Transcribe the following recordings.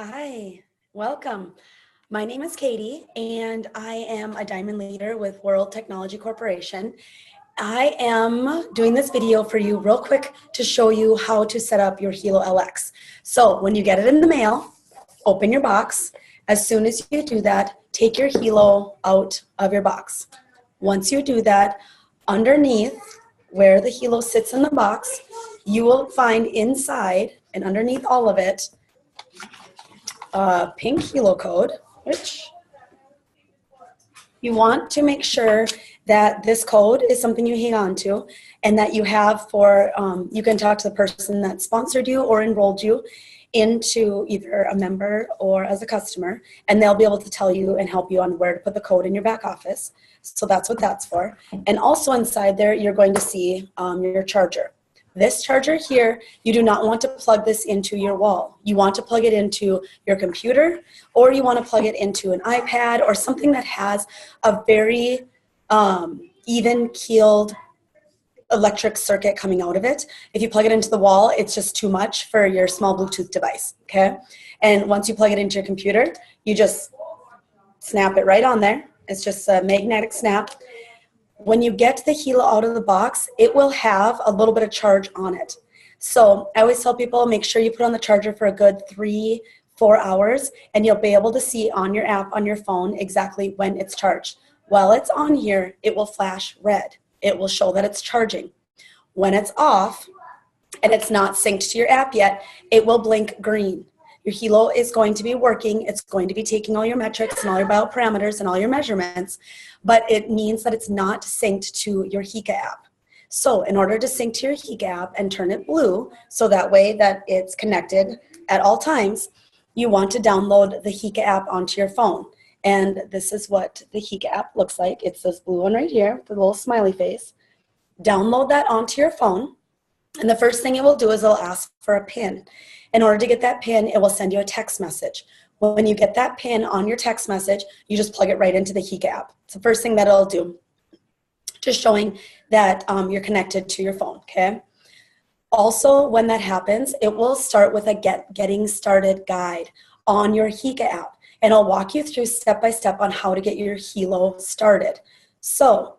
Hi, welcome. My name is Katie, and I am a Diamond Leader with World Technology Corporation. I am doing this video for you real quick to show you how to set up your Helo LX. So when you get it in the mail, open your box. As soon as you do that, take your Helo out of your box. Once you do that, underneath where the Helo sits in the box, you will find inside and underneath all of it a pink Helo code, which you want to make sure that this code is something you hang on to and that you have for, you can talk to the person that sponsored you or enrolled you into either a member or as a customer, and they'll be able to tell you and help you on where to put the code in your back office. So that's what that's for. And also inside there, you're going to see your charger. This charger here, you do not want to plug this into your wall. You want to plug it into your computer, or you want to plug it into an iPad or something that has a very even-keeled electric circuit coming out of it. If you plug it into the wall, it's just too much for your small Bluetooth device, okay? And once you plug it into your computer, you just snap it right on there. It's just a magnetic snap. When you get the Helo out of the box, it will have a little bit of charge on it. So I always tell people, make sure you put on the charger for a good 3-4 hours, and you'll be able to see on your app on your phone exactly when it's charged. While it's on here, it will flash red. It will show that it's charging. When it's off and it's not synced to your app yet, it will blink green. Your Helo is going to be working. It's going to be taking all your metrics and all your bioparameters and all your measurements, but it means that it's not synced to your Hika app. So in order to sync to your Hika app and turn it blue, so that way that it's connected at all times, you want to download the Hika app onto your phone. And this is what the Hika app looks like. It's this blue one right here, the little smiley face. Download that onto your phone, and the first thing it will do is it'll ask for a PIN. In order to get that PIN, it will send you a text message. When you get that PIN on your text message, you just plug it right into the Hika app. It's the first thing that it'll do, just showing that you're connected to your phone, okay? Also, when that happens, it will start with a getting started guide on your Hika app, and I'll walk you through step by step on how to get your Helo started. So,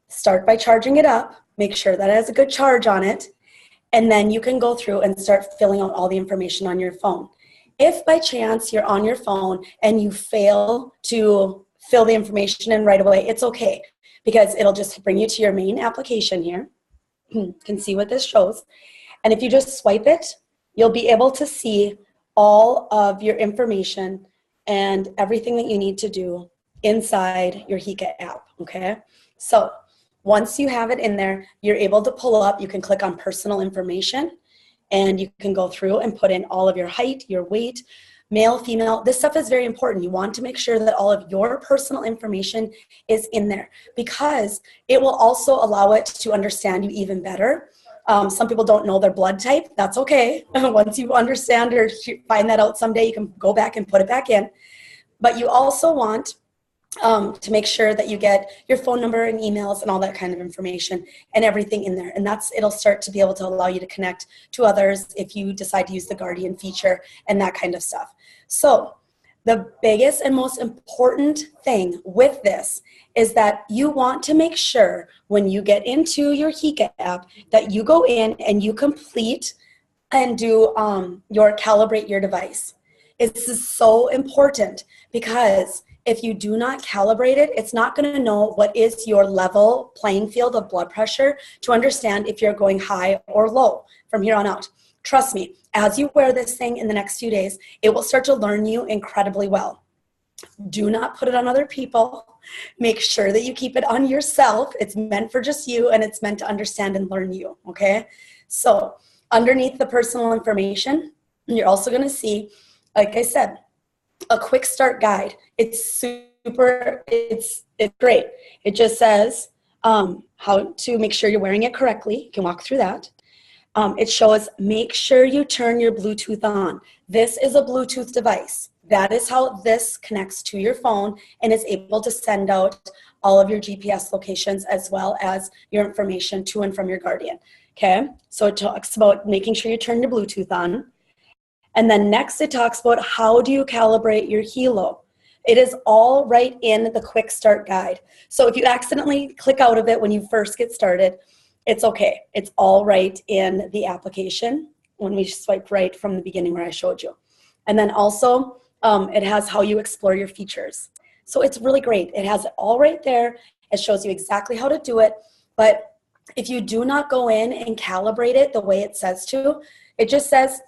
start by charging it up, make sure that it has a good charge on it, and then you can go through and start filling out all the information on your phone. If by chance you're on your phone and you fail to fill the information in right away, it's okay, because it'll just bring you to your main application here. You can see what this shows. And if you just swipe it, you'll be able to see all of your information and everything that you need to do inside your Hika app, okay? So once you have it in there, you're able to pull up, you can click on personal information, and you can go through and put in all of your height, your weight, male, female. This stuff is very important. You want to make sure that all of your personal information is in there, because it will also allow it to understand you even better. Some people don't know their blood type. That's okay. Once you understand or find that out someday, you can go back and put it back in. But you also want to make sure that you get your phone number and emails and all that kind of information and everything in there. And it'll start to be able to allow you to connect to others if you decide to use the Guardian feature and that kind of stuff. So the biggest and most important thing with this is that you want to make sure when you get into your Hika app that you go in and you complete and do your calibrate your device. This is so important, because if you do not calibrate it, it's not going to know what is your level playing field of blood pressure to understand if you're going high or low from here on out. Trust me, as you wear this thing in the next few days, it will start to learn you incredibly well. Do not put it on other people. Make sure that you keep it on yourself. It's meant for just you, and it's meant to understand and learn you, okay? So underneath the personal information, you're also going to see, like I said, a quick start guide. It's great. It just says how to make sure you're wearing it correctly. You can walk through that. It shows, make sure you turn your Bluetooth on. This is a Bluetooth device. That is how this connects to your phone and is able to send out all of your GPS locations as well as your information to and from your Guardian. Okay, so it talks about making sure you turn your Bluetooth on. And then next it talks about how do you calibrate your Helo. It is all right in the quick start guide. So if you accidentally click out of it when you first get started, it's okay. It's all right in the application when we swipe right from the beginning where I showed you. And then also it has how you explore your features. So it's really great. It has it all right there. It shows you exactly how to do it. But if you do not go in and calibrate it the way it says to, it just says,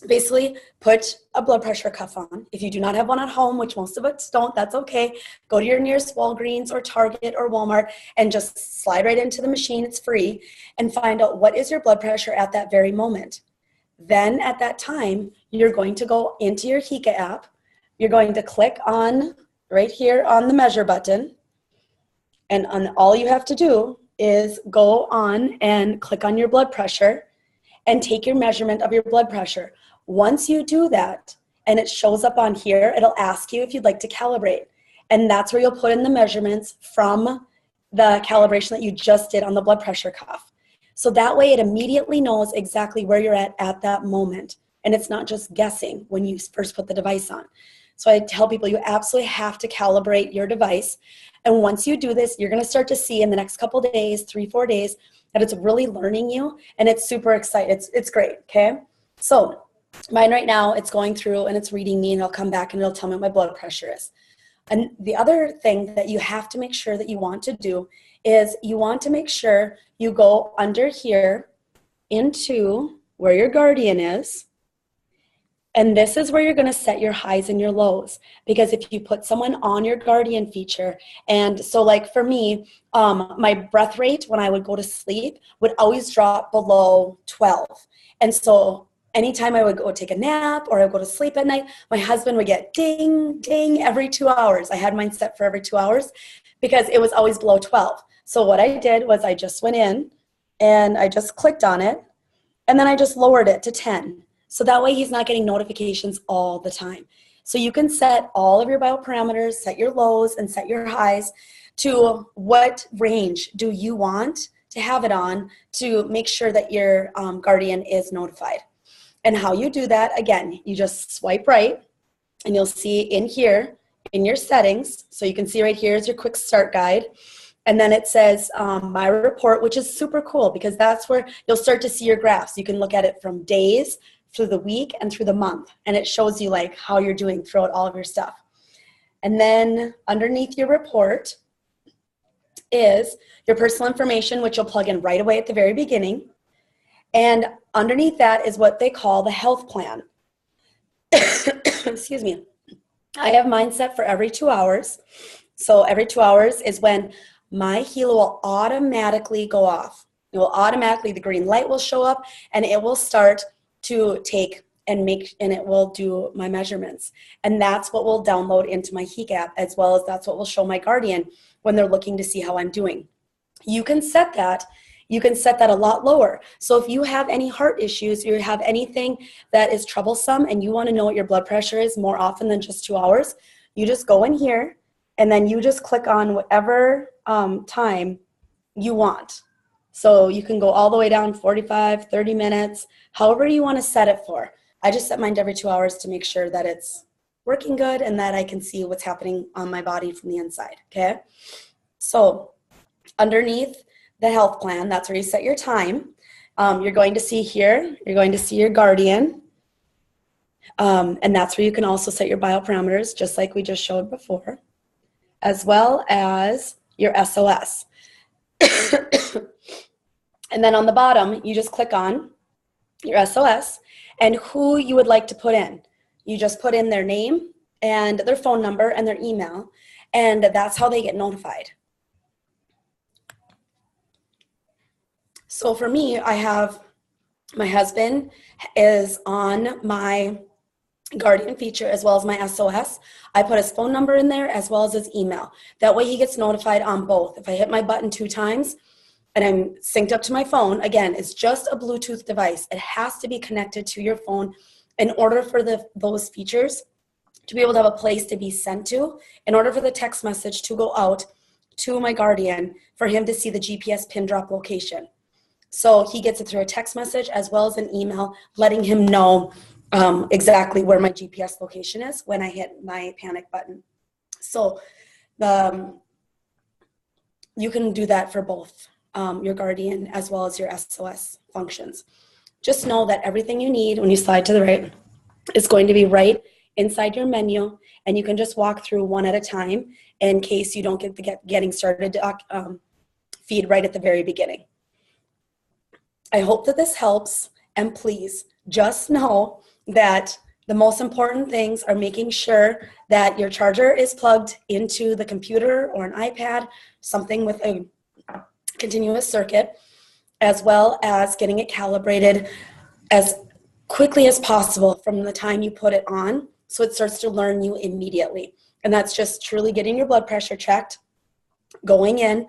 basically put a blood pressure cuff on. If you do not have one at home, which most of us don't, that's okay. Go to your nearest Walgreens or Target or Walmart and just slide right into the machine. It's free. And find out what is your blood pressure at that very moment. Then at that time, you're going to go into your Hika app. You're going to click on right here on the measure button. And all you have to do is go on and click on your blood pressure and take your measurement of your blood pressure. Once you do that and it shows up on here, it'll ask you if you'd like to calibrate. And that's where you'll put in the measurements from the calibration that you just did on the blood pressure cuff. So that way it immediately knows exactly where you're at that moment. And it's not just guessing when you first put the device on. So I tell people you absolutely have to calibrate your device. And once you do this, you're going to start to see in the next couple days, 3-4 days, that it's really learning you. And it's super exciting. It's great, okay? So mine right now, it's going through and it's reading me, and it'll come back and it'll tell me what my blood pressure is. And the other thing that you have to make sure that you want to do is you want to make sure you go under here into where your Guardian is. And this is where you're going to set your highs and your lows. Because if you put someone on your Guardian feature, and so like for me, my breath rate when I would go to sleep would always drop below 12. And so anytime I would go take a nap or I would go to sleep at night, my husband would get ding, ding every 2 hours. I had mine set for every 2 hours because it was always below 12. So what I did was I just went in and I just clicked on it, and then I just lowered it to 10. So that way he's not getting notifications all the time. So you can set all of your bioparameters, set your lows and set your highs to what range do you want to have it on to make sure that your Guardian is notified. And how you do that, again, you just swipe right and you'll see in here in your settings. So you can see right here is your quick start guide. And then it says my report, which is super cool because that's where you'll start to see your graphs. You can look at it from days through the week and through the month. And it shows you like how you're doing throughout all of your stuff. And then underneath your report is your personal information, which you'll plug in right away at the very beginning. And underneath that is what they call the health plan. Excuse me. I have mine set for every 2 hours. So every 2 hours is when my Helo will automatically go off. It will automatically, the green light will show up and it will start to take and it will do my measurements. And that's what will download into my Hika app, as well as that's what will show my Guardian when they're looking to see how I'm doing. You can set that a lot lower. So if you have any heart issues, you have anything that is troublesome and you want to know what your blood pressure is more often than just 2 hours, you just go in here and then you just click on whatever time you want. So you can go all the way down 45, 30 minutes, however you want to set it for. I just set mine to every 2 hours to make sure that it's working good and that I can see what's happening on my body from the inside, okay? So underneath the health plan, that's where you set your time. You're going to see here, you're going to see your Guardian. And that's where you can also set your bioparameters, just like we just showed before, as well as your SOS. And then on the bottom, you just click on your SOS and who you would like to put in. You just put in their name and their phone number and their email, and that's how they get notified. So for me, I have my husband is on my Guardian feature as well as my SOS. I put his phone number in there as well as his email. That way he gets notified on both. If I hit my button 2 times and I'm synced up to my phone, again, it's just a Bluetooth device. It has to be connected to your phone in order for those features to be able to have a place to be sent to, in order for the text message to go out to my Guardian for him to see the GPS pin drop location. So he gets it through a text message as well as an email letting him know exactly where my GPS location is when I hit my panic button. So you can do that for both your Guardian as well as your SOS functions. Just know that everything you need when you slide to the right is going to be right inside your menu, and you can just walk through one at a time in case you don't get the getting started feed right at the very beginning. I hope that this helps, and please just know that the most important things are making sure that your charger is plugged into the computer or an iPad, something with a continuous circuit, as well as getting it calibrated as quickly as possible from the time you put it on, so it starts to learn you immediately. And that's just truly getting your blood pressure checked, going in,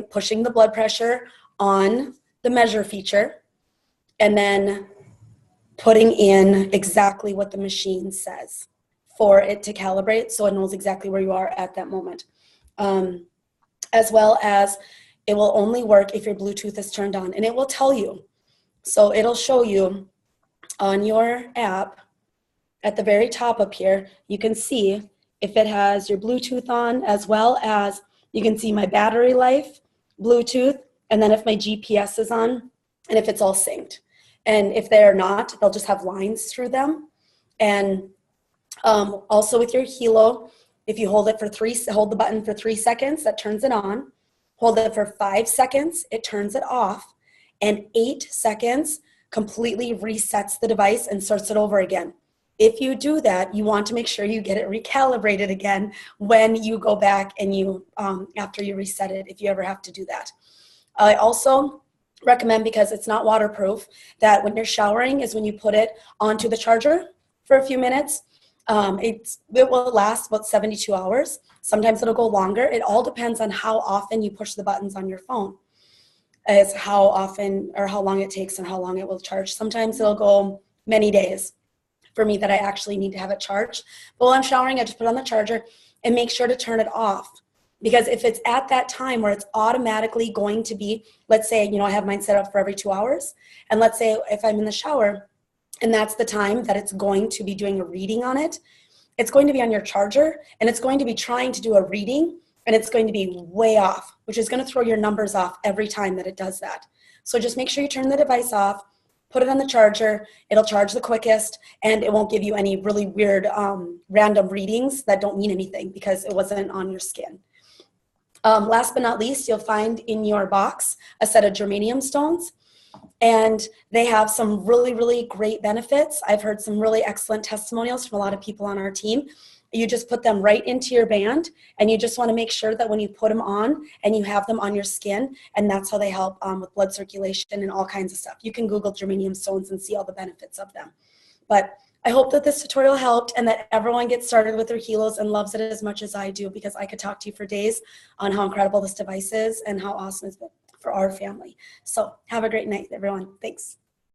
pushing the blood pressure on the measure feature, and then putting in exactly what the machine says for it to calibrate, so it knows exactly where you are at that moment. As well as it will only work if your Bluetooth is turned on, and it will tell you. So it'll show you on your app at the very top up here, you can see if it has your Bluetooth on, as well as you can see my battery life, Bluetooth, and then if my GPS is on, and if it's all synced. And if they're not, they'll just have lines through them. And also with your Helo, if you hold the button for 3 seconds, that turns it on. Hold it for 5 seconds, it turns it off. And 8 seconds completely resets the device and starts it over again. If you do that, you want to make sure you get it recalibrated again when you go back and after you reset it, if you ever have to do that. I also recommend, because it's not waterproof, that when you're showering is when you put it onto the charger for a few minutes. It will last about 72 hours. Sometimes it'll go longer. It all depends on how often you push the buttons on your phone, as how often or how long it takes and how long it will charge. Sometimes it'll go many days for me that I actually need to have it charged. But while I'm showering, I just put it on the charger and make sure to turn it off. Because if it's at that time where it's automatically going to be, let's say, I have mine set up for every 2 hours. And let's say if I'm in the shower and that's the time that it's going to be doing a reading on it, it's going to be on your charger and it's going to be trying to do a reading, and it's going to be way off, which is going to throw your numbers off every time that it does that. So just make sure you turn the device off, put it on the charger, it'll charge the quickest, and it won't give you any really weird random readings that don't mean anything because it wasn't on your skin. Last but not least, you'll find in your box a set of germanium stones, and they have some really, really great benefits. I've heard some really excellent testimonials from a lot of people on our team. You just put them right into your band, and you just want to make sure that when you put them on and you have them on your skin, and that's how they help with blood circulation and all kinds of stuff. You can Google germanium stones and see all the benefits of them. But I hope that this tutorial helped and that everyone gets started with their Helos and loves it as much as I do, because I could talk to you for days on how incredible this device is and how awesome it's been for our family. So have a great night, everyone. Thanks.